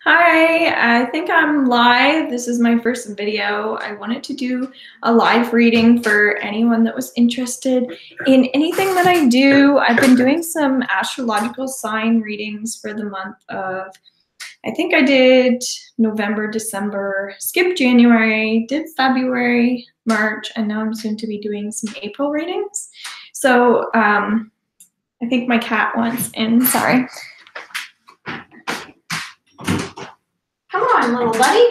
Hi, I think I'm live. This is my first video. I wanted to do a live reading for anyone that was interested in anything that I do. I've been doing some astrological sign readings for the month of, I think I did November, December, skipped January, did February, March, and now I'm soon to be doing some April readings. So I think my cat wants in, sorry. Come on, little buddy.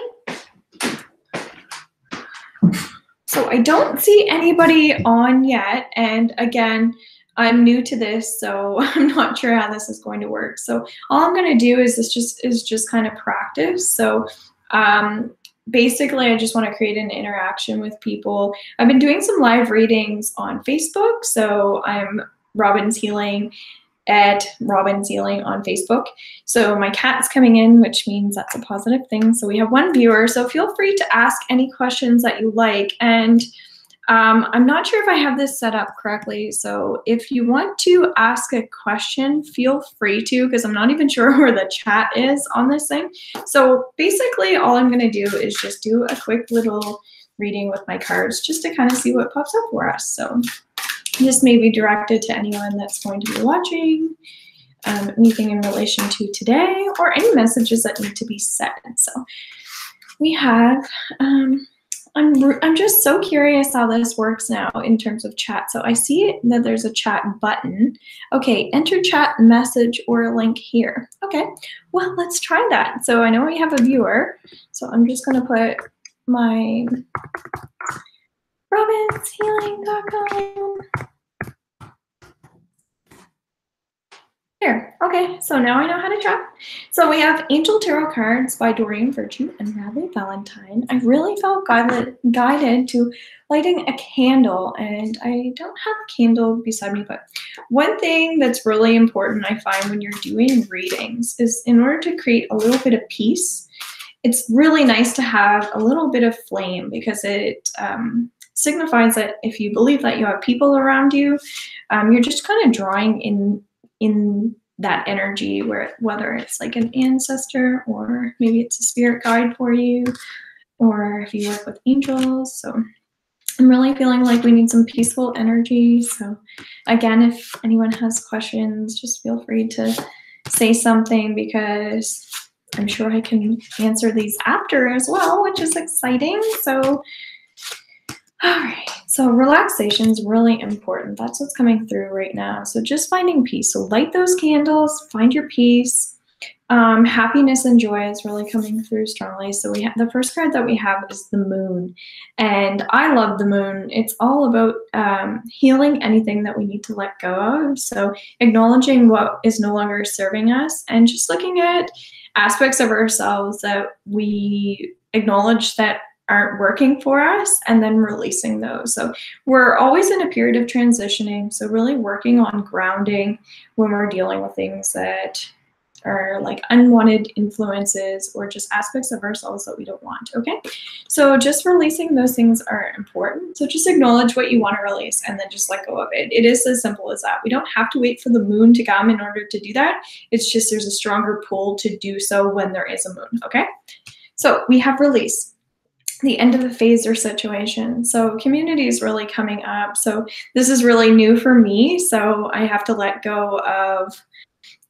So I don't see anybody on yet. And again, I'm new to this, so I'm not sure how this is going to work. So all I'm going to do is just kind of practice. So basically, I just want to create an interaction with people. I've been doing some live readings on Facebook. So I'm Robin's Healing at Robin's Healing on Facebook. So my cat's coming in, which means that's a positive thing. So we have one viewer. So feel free to ask any questions that you like. And I'm not sure if I have this set up correctly. So if you want to ask a question, feel free to, because I'm not even sure where the chat is on this thing. So basically all I'm going to do is just do a quick little reading with my cards just to kind of see what pops up for us. So this may be directed to anyone that's going to be watching, anything in relation to today, or any messages that need to be said. So we have, I'm just so curious how this works now in terms of chat. So I see that there's a chat button. Okay, enter chat message or link here. Okay, well, let's try that. So I know we have a viewer, so I'm just gonna put my robinshealing.com. Here, okay, so now I know how to chat. So we have Angel Tarot cards by Doreen Virtue and Radley Valentine. I really felt guided to lighting a candle, and I don't have a candle beside me, but one thing that's really important I find when you're doing readings is in order to create a little bit of peace, it's really nice to have a little bit of flame, because it signifies that if you believe that you have people around you, you're just kind of drawing in that energy, whether it's like an ancestor or maybe it's a spirit guide for you, or if you work with angels. So I'm really feeling like we need some peaceful energy. So again, if anyone has questions, just feel free to say something, because I'm sure I can answer these after as well, which is exciting. So all right, so relaxation is really important. That's what's coming through right now. So just finding peace. So light those candles, find your peace. Happiness and joy is really coming through strongly. So we have the first card that we have is the moon. And I love the moon. It's all about healing anything that we need to let go of. So acknowledging what is no longer serving us, and just looking at aspects of ourselves that we acknowledge that aren't working for us, and then releasing those. So we're always in a period of transitioning, so really working on grounding when we're dealing with things that are like unwanted influences or just aspects of ourselves that we don't want. Okay, so just releasing those things are important. So just acknowledge what you want to release and then just let go of it. It is as simple as that. We don't have to wait for the moon to come in order to do that. It's just there's a stronger pull to do so when there is a moon. Okay, so we have release, the end of a phase or situation. So community is really coming up. So this is really new for me. So I have to let go of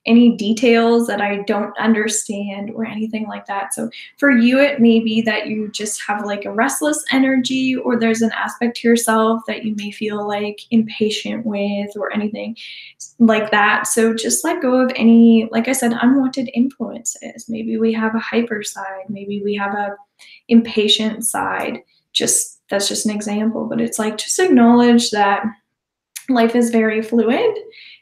any details that I don't understand or anything like that. So for you, it may be that you just have like a restless energy, or there's an aspect to yourself that you may feel like impatient with, or anything like that. So just let go of any, like I said, unwanted influences. Maybe we have a hyper side, maybe we have a impatient side. Just that's just an example, but it's like just acknowledge that life is very fluid,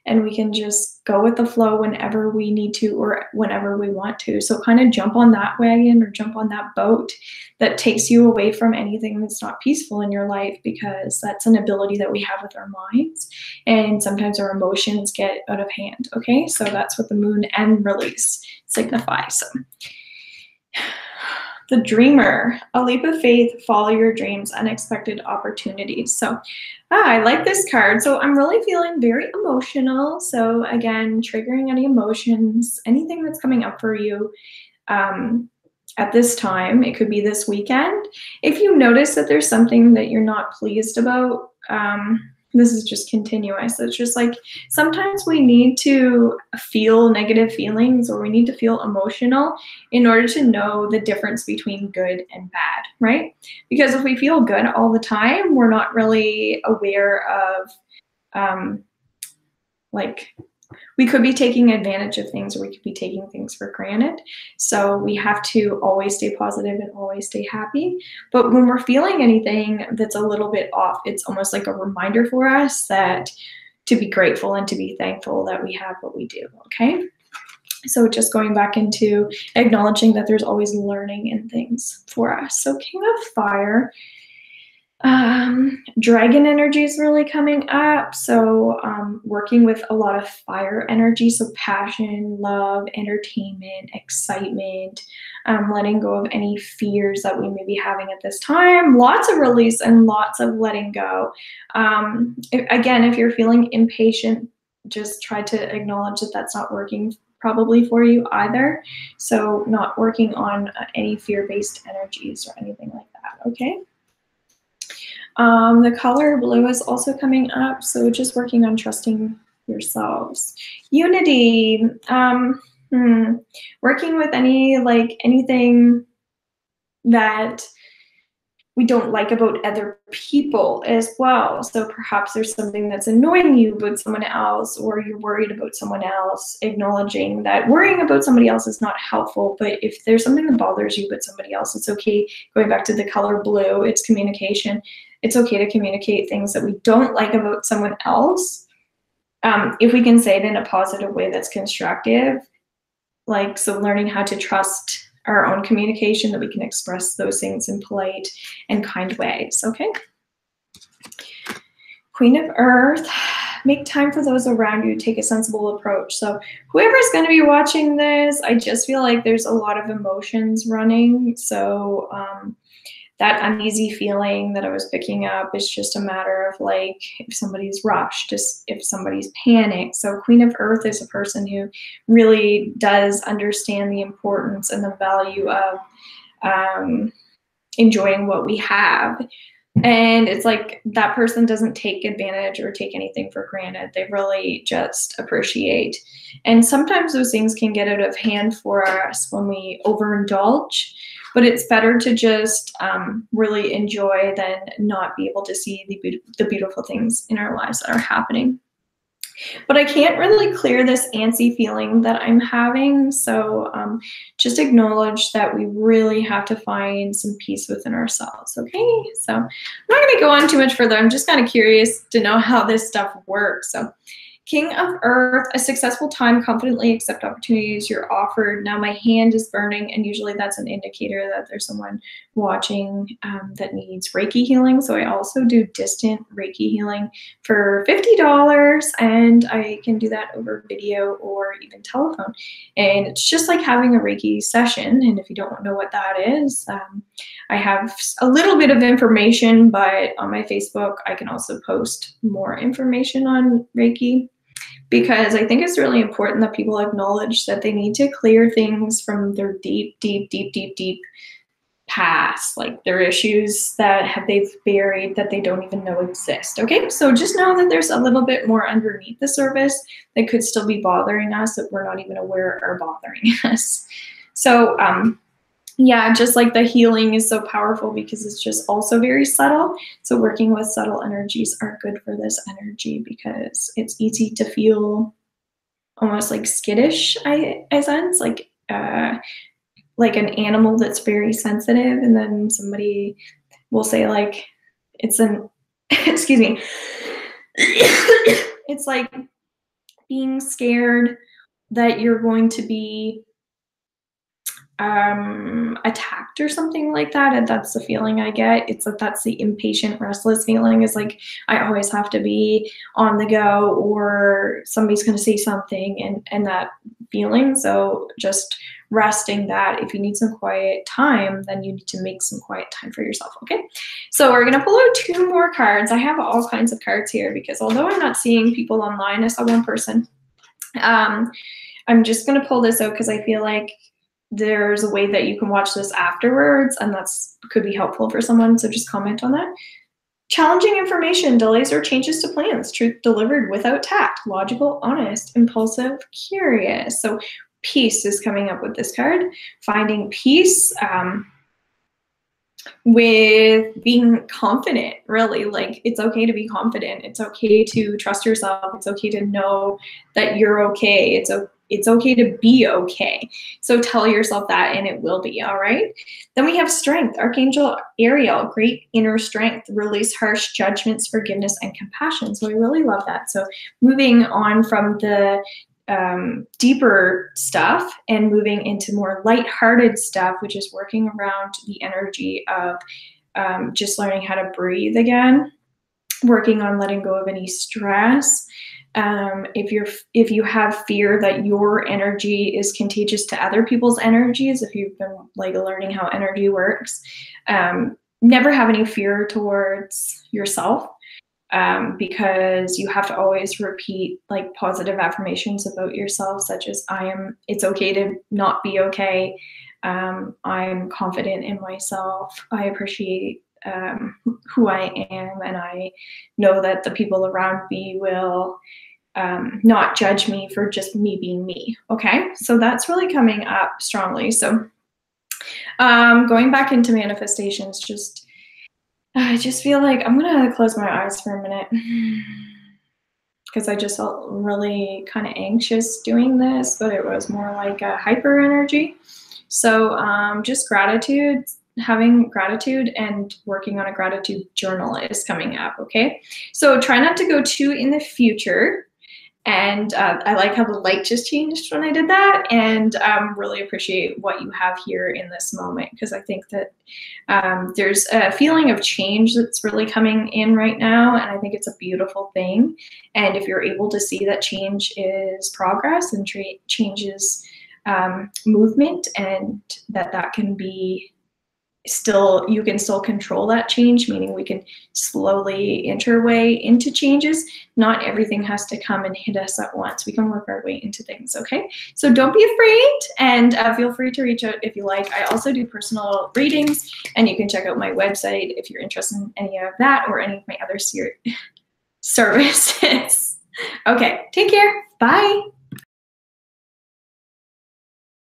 and we can just go with the flow whenever we need to or whenever we want to. So kind of jump on that wagon or jump on that boat that takes you away from anything that's not peaceful in your life, because that's an ability that we have with our minds, and sometimes our emotions get out of hand. Okay, so that's what the moon and release signify. So the dreamer, a leap of faith, follow your dreams, unexpected opportunities. So I like this card. So I'm really feeling very emotional. So again, triggering any emotions, anything that's coming up for you. at this time. It could be this weekend. If you notice that there's something that you're not pleased about, this is just continuous. It's just like sometimes we need to feel negative feelings, or we need to feel emotional in order to know the difference between good and bad, right? Because if we feel good all the time, we're not really aware of like, we could be taking advantage of things, or we could be taking things for granted. So we have to always stay positive and always stay happy. But when we're feeling anything that's a little bit off, it's almost like a reminder for us that to be grateful and to be thankful that we have what we do, okay? So just going back into acknowledging that there's always learning in things for us. So King of Fire, dragon energy is really coming up. So working with a lot of fire energy, so passion, love, entertainment, excitement, letting go of any fears that we may be having at this time. Lots of release and lots of letting go. Again, if you're feeling impatient, just try to acknowledge that that's not working probably for you either. So not working on any fear-based energies or anything like that, okay? The color blue is also coming up, so just working on trusting yourselves. Unity, working with anything that we don't like about other people as well. So perhaps there's something that's annoying you about someone else, or you're worried about someone else, acknowledging that worrying about somebody else is not helpful. But if there's something that bothers you about somebody else, it's okay. Going back to the color blue, it's communication. It's okay to communicate things that we don't like about someone else. If we can say it in a positive way that's constructive, so learning how to trust our own communication, that we can express those things in polite and kind ways, okay? Queen of Earth, make time for those around you, take a sensible approach. So whoever's gonna be watching this, I just feel like there's a lot of emotions running. So that uneasy feeling that I was picking up is just a matter of if somebody's rushed, just if somebody's panicked. So Queen of Earth is a person who really does understand the importance and the value of enjoying what we have. And it's like that person doesn't take advantage or take anything for granted. They really just appreciate. And sometimes those things can get out of hand for us when we overindulge. But it's better to just really enjoy than not be able to see the beautiful things in our lives that are happening. But I can't really clear this antsy feeling that I'm having. So just acknowledge that we really have to find some peace within ourselves, okay? So I'm not gonna go on too much further. I'm just kind of curious to know how this stuff works. So King of Earth, a successful time, confidently accept opportunities you're offered. Now my hand is burning, and usually that's an indicator that there's someone watching that needs Reiki healing. So I also do distant Reiki healing for $50, and I can do that over video or even telephone. And it's just like having a Reiki session. And if you don't know what that is, I have a little bit of information, but on my Facebook, I can also post more information on Reiki, because I think it's really important that people acknowledge that they need to clear things from their deep past, like their issues that they've buried that they don't even know exist, okay? So just know that there's a little bit more underneath the surface that could still be bothering us that we're not even aware are bothering us. So yeah, just like the healing is so powerful because it's just also very subtle. So working with subtle energies are good for this energy because it's easy to feel almost like skittish, I sense, like an animal that's very sensitive, and then somebody will say it's an, excuse me, it's like being scared that you're going to be attacked or something like that, and that's the feeling I get. It's that's the impatient, restless feeling, is like I always have to be on the go, or somebody's going to say something, and that feeling. So just resting that. If you need some quiet time, then you need to make some quiet time for yourself, okay? So we're going to pull out 2 more cards. I have all kinds of cards here because although I'm not seeing people online, I saw one person. I'm just going to pull this out because I feel like there's a way that you can watch this afterwards, and that's could be helpful for someone, so just comment on that. Challenging information, delays or changes to plans, truth delivered without tact, logical, honest, impulsive, curious. So peace is coming up with this card. Finding peace with being confident, really. Like, it's okay to be confident. It's okay to trust yourself. It's okay to know that you're okay. It's okay to be okay. So tell yourself that, and it will be, all right? Then we have strength. Archangel Ariel, great inner strength, release harsh judgments, forgiveness, and compassion. So I really love that. So moving on from the deeper stuff and moving into more lighthearted stuff, which is working around the energy of just learning how to breathe again, working on letting go of any stress. If you have fear that your energy is contagious to other people's energies, if you've been like learning how energy works, never have any fear towards yourself. Because you have to always repeat like positive affirmations about yourself, such as it's okay to not be okay. I'm confident in myself. I appreciate who I am, and I know that the people around me will not judge me for just me being me. Okay, so that's really coming up strongly. So going back into manifestations, I just feel like I'm gonna close my eyes for a minute because I just felt really kind of anxious doing this, but it was more like a hyper energy. So just gratitude, having gratitude and working on a gratitude journal is coming up, okay? So try not to go too in the future. And I like how the light just changed when I did that, and really appreciate what you have here in this moment, because I think that there's a feeling of change that's really coming in right now, and I think it's a beautiful thing. And if you're able to see that change is progress and change is movement, and that can be you can still control that change, meaning we can slowly inch our way into changes. Not everything has to come and hit us at once. We can work our way into things, okay? So don't be afraid, and feel free to reach out if you like. I also do personal readings, and you can check out my website if you're interested in any of that or any of my other services. Okay, take care. Bye.